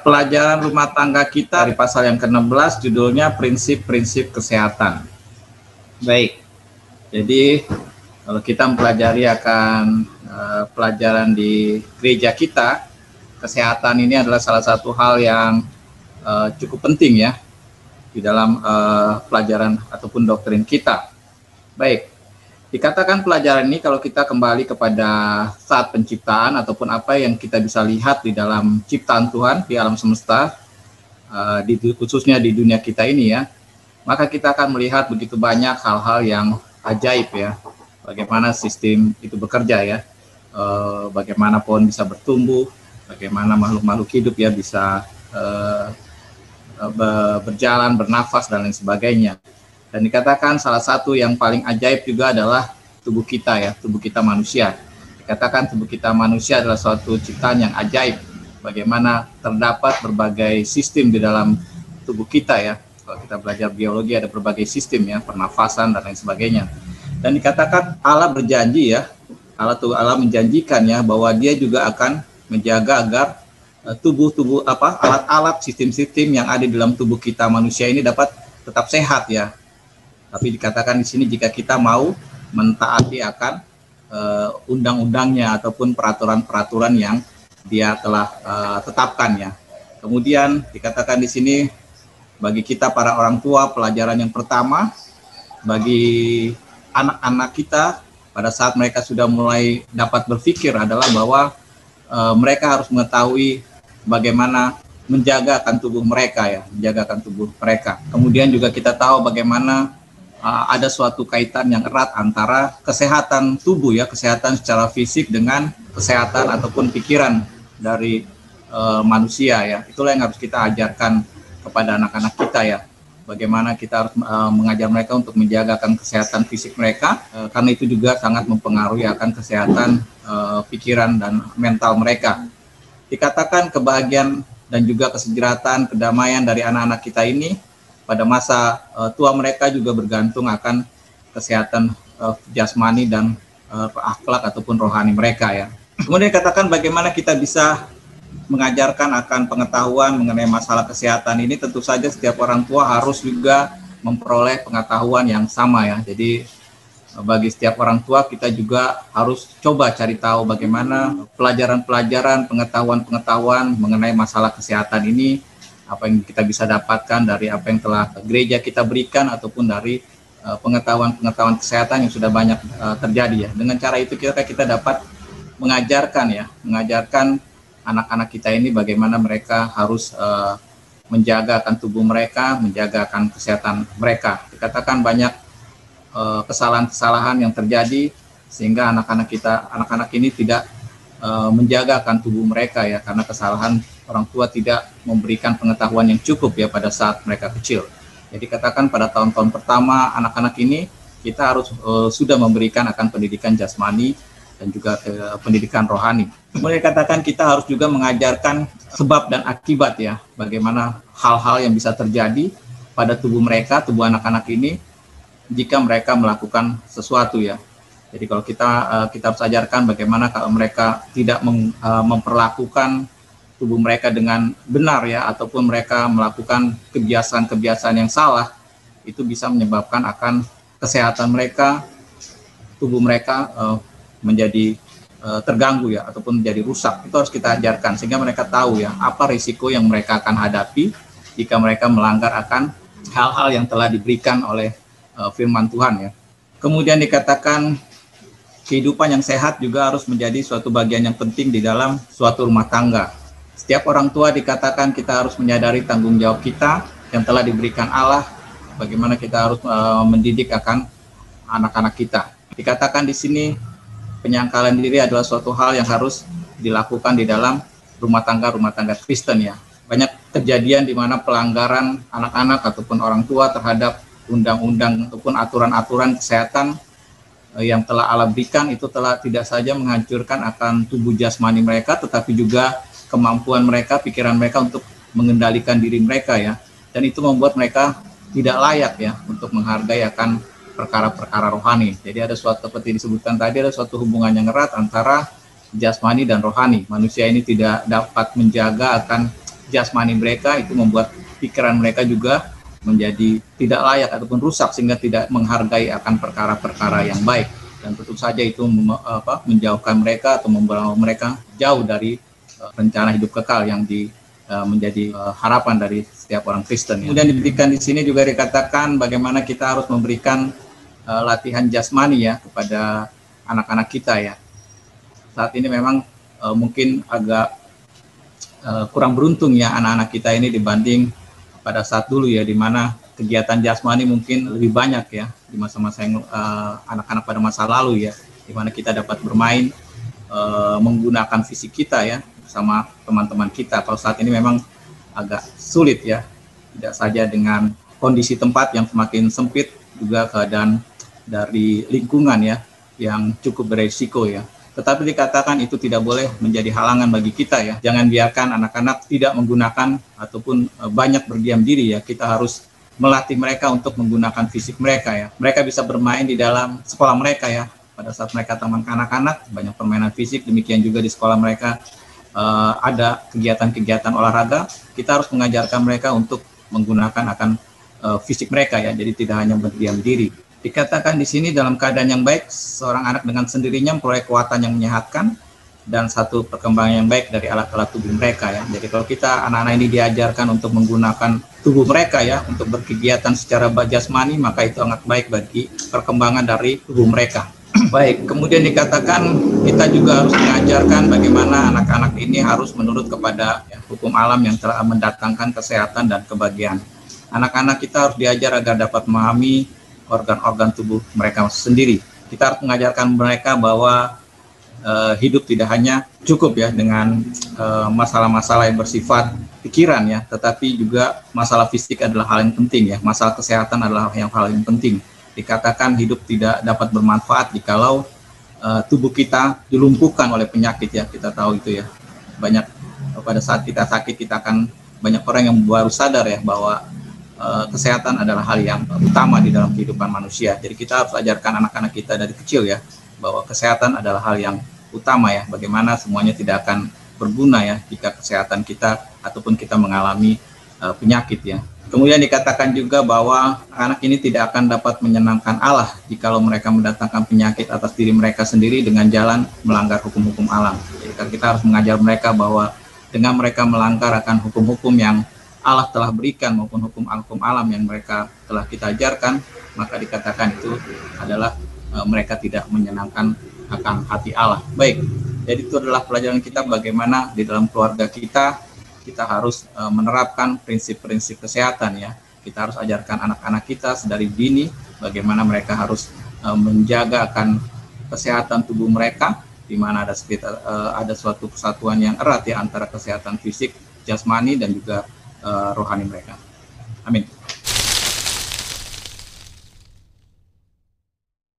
pelajaran rumah tangga kita di pasal yang ke-16 judulnya prinsip-prinsip kesehatan. Baik, jadi kalau kita mempelajari akan pelajaran di gereja kita, kesehatan ini adalah salah satu hal yang cukup penting ya di dalam pelajaran ataupun doktrin kita. Baik, dikatakan pelajaran ini kalau kita kembali kepada saat penciptaan ataupun apa yang kita bisa lihat di dalam ciptaan Tuhan di alam semesta, khususnya di dunia kita ini ya, maka kita akan melihat begitu banyak hal-hal yang ajaib ya, bagaimana sistem itu bekerja ya, bagaimana pohon bisa bertumbuh, bagaimana makhluk-makhluk hidup ya bisa berjalan, bernafas dan lain sebagainya. Dan dikatakan salah satu yang paling ajaib juga adalah tubuh kita ya, tubuh kita manusia. Dikatakan tubuh kita manusia adalah suatu ciptaan yang ajaib. Bagaimana terdapat berbagai sistem di dalam tubuh kita ya. Kalau kita belajar biologi ada berbagai sistem ya, pernafasan dan lain sebagainya. Dan dikatakan Allah berjanji ya, Allah menjanjikan ya bahwa Dia juga akan menjaga agar tubuh-tubuh alat-alat sistem-sistem yang ada di dalam tubuh kita manusia ini dapat tetap sehat ya. Tapi dikatakan di sini jika kita mau mentaati akan undang-undangnya ataupun peraturan-peraturan yang Dia telah tetapkan ya. Kemudian dikatakan di sini bagi kita para orang tua pelajaran yang pertama bagi anak-anak kita pada saat mereka sudah mulai dapat berpikir adalah bahwa mereka harus mengetahui bagaimana menjaga akan tubuh mereka ya, menjaga akan tubuh mereka. Kemudian juga kita tahu bagaimana ada suatu kaitan yang erat antara kesehatan tubuh ya, kesehatan secara fisik dengan kesehatan ataupun pikiran dari manusia ya. Itulah yang harus kita ajarkan kepada anak-anak kita ya. Bagaimana kita harus mengajar mereka untuk menjagakan kesehatan fisik mereka, karena itu juga sangat mempengaruhi akan kesehatan pikiran dan mental mereka. Dikatakan kebahagiaan dan juga kesejahteraan, kedamaian dari anak-anak kita ini pada masa tua mereka juga bergantung akan kesehatan jasmani dan akhlak ataupun rohani mereka ya. Kemudian dikatakan bagaimana kita bisa mengajarkan akan pengetahuan mengenai masalah kesehatan ini. Tentu saja setiap orang tua harus juga memperoleh pengetahuan yang sama ya. Jadi bagi setiap orang tua kita juga harus coba cari tahu bagaimana pelajaran-pelajaran, pengetahuan-pengetahuan mengenai masalah kesehatan ini, apa yang kita bisa dapatkan dari apa yang telah gereja kita berikan ataupun dari pengetahuan-pengetahuan kesehatan yang sudah banyak terjadi ya. Dengan cara itu kita dapat mengajarkan anak-anak kita ini bagaimana mereka harus menjaga akan tubuh mereka, menjaga akan kesehatan mereka. Dikatakan banyak kesalahan-kesalahan yang terjadi sehingga anak-anak ini tidak menjaga akan tubuh mereka ya, karena kesalahan orang tua tidak memberikan pengetahuan yang cukup ya pada saat mereka kecil. Jadi katakan pada tahun-tahun pertama anak-anak ini kita harus sudah memberikan akan pendidikan jasmani dan juga pendidikan rohani. Kemudian katakan kita harus juga mengajarkan sebab dan akibat ya, bagaimana hal-hal yang bisa terjadi pada tubuh mereka, tubuh anak-anak ini jika mereka melakukan sesuatu ya. Jadi kalau kita harus ajarkan bagaimana kalau mereka tidak memperlakukan tubuh mereka dengan benar ya, ataupun mereka melakukan kebiasaan-kebiasaan yang salah, itu bisa menyebabkan akan kesehatan mereka, tubuh mereka menjadi terganggu ya, ataupun menjadi rusak. Itu harus kita ajarkan sehingga mereka tahu ya apa risiko yang mereka akan hadapi jika mereka melanggar akan hal-hal yang telah diberikan oleh firman Tuhan ya. Kemudian dikatakan kehidupan yang sehat juga harus menjadi suatu bagian yang penting di dalam suatu rumah tangga. Setiap orang tua dikatakan kita harus menyadari tanggung jawab kita yang telah diberikan Allah, bagaimana kita harus mendidik akan anak-anak kita. Dikatakan di sini penyangkalan diri adalah suatu hal yang harus dilakukan di dalam rumah tangga Kristen ya. Banyak kejadian di mana pelanggaran anak-anak ataupun orang tua terhadap undang-undang ataupun aturan-aturan kesehatan yang telah Allah berikan itu telah tidak saja menghancurkan akan tubuh jasmani mereka, tetapi juga kemampuan mereka, pikiran mereka untuk mengendalikan diri mereka ya. Dan itu membuat mereka tidak layak ya untuk menghargai akan perkara-perkara rohani. Jadi ada suatu, seperti disebutkan tadi, ada suatu hubungan yang erat antara jasmani dan rohani. Manusia ini tidak dapat menjaga akan jasmani mereka, itu membuat pikiran mereka juga menjadi tidak layak ataupun rusak sehingga tidak menghargai akan perkara-perkara yang baik, dan tentu saja itu menjauhkan mereka atau membawa mereka jauh dari rencana hidup kekal yang menjadi harapan dari setiap orang Kristen. Kemudian diberikan di sini juga dikatakan bagaimana kita harus memberikan latihan jasmani ya kepada anak-anak kita ya. Saat ini memang mungkin agak kurang beruntung ya anak-anak kita ini dibanding pada saat dulu ya, di mana kegiatan jasmani mungkin lebih banyak ya di masa-masa yang anak-anak pada masa lalu ya, di mana kita dapat bermain menggunakan fisik kita ya bersama teman-teman kita. Kalau saat ini memang agak sulit ya, tidak saja dengan kondisi tempat yang semakin sempit, juga keadaan dari lingkungan ya yang cukup beresiko ya. Tetapi dikatakan itu tidak boleh menjadi halangan bagi kita ya. Jangan biarkan anak-anak tidak menggunakan ataupun banyak berdiam diri ya. Kita harus melatih mereka untuk menggunakan fisik mereka ya. Mereka bisa bermain di dalam sekolah mereka ya. Pada saat mereka taman kanak-kanak, banyak permainan fisik. Demikian juga di sekolah mereka ada kegiatan-kegiatan olahraga. Kita harus mengajarkan mereka untuk menggunakan akan fisik mereka ya. Jadi tidak hanya berdiam diri. Dikatakan di sini dalam keadaan yang baik, seorang anak dengan sendirinya memperoleh kekuatan yang menyehatkan dan satu perkembangan yang baik dari alat-alat tubuh mereka ya. Jadi kalau kita anak-anak ini diajarkan untuk menggunakan tubuh mereka ya untuk berkegiatan secara jasmani, maka itu sangat baik bagi perkembangan dari tubuh mereka. Baik, kemudian dikatakan kita juga harus mengajarkan bagaimana anak-anak ini harus menurut kepada ya, hukum alam yang telah mendatangkan kesehatan dan kebahagiaan. Anak-anak kita harus diajar agar dapat memahami organ-organ tubuh mereka sendiri. Kita harus mengajarkan mereka bahwa hidup tidak hanya cukup ya dengan masalah-masalah yang bersifat pikiran ya, tetapi juga masalah fisik adalah hal yang penting ya. Masalah kesehatan adalah hal yang penting. Dikatakan hidup tidak dapat bermanfaat jikalau tubuh kita dilumpuhkan oleh penyakit ya. Kita tahu itu ya. Banyak pada saat kita sakit, kita akan banyak orang yang baru sadar ya bahwa kesehatan adalah hal yang utama di dalam kehidupan manusia. Jadi kita harus ajarkan anak-anak kita dari kecil ya bahwa kesehatan adalah hal yang utama ya. Bagaimana semuanya tidak akan berguna ya jika kesehatan kita ataupun kita mengalami penyakit ya. Kemudian dikatakan juga bahwa anak ini tidak akan dapat menyenangkan Allah jikalau mereka mendatangkan penyakit atas diri mereka sendiri dengan jalan melanggar hukum-hukum alam. Jadi kita harus mengajar mereka bahwa dengan mereka melanggar akan hukum-hukum yang Allah telah berikan maupun hukum alam yang mereka telah kita ajarkan, maka dikatakan itu adalah mereka tidak menyenangkan akan hati Allah. Baik, jadi itu adalah pelajaran kita bagaimana di dalam keluarga kita harus menerapkan prinsip-prinsip kesehatan ya. Kita harus ajarkan anak-anak kita sedari dini bagaimana mereka harus menjaga akan kesehatan tubuh mereka, di mana ada suatu kesatuan yang erat ya antara kesehatan fisik, jasmani dan juga rohani mereka. Amin.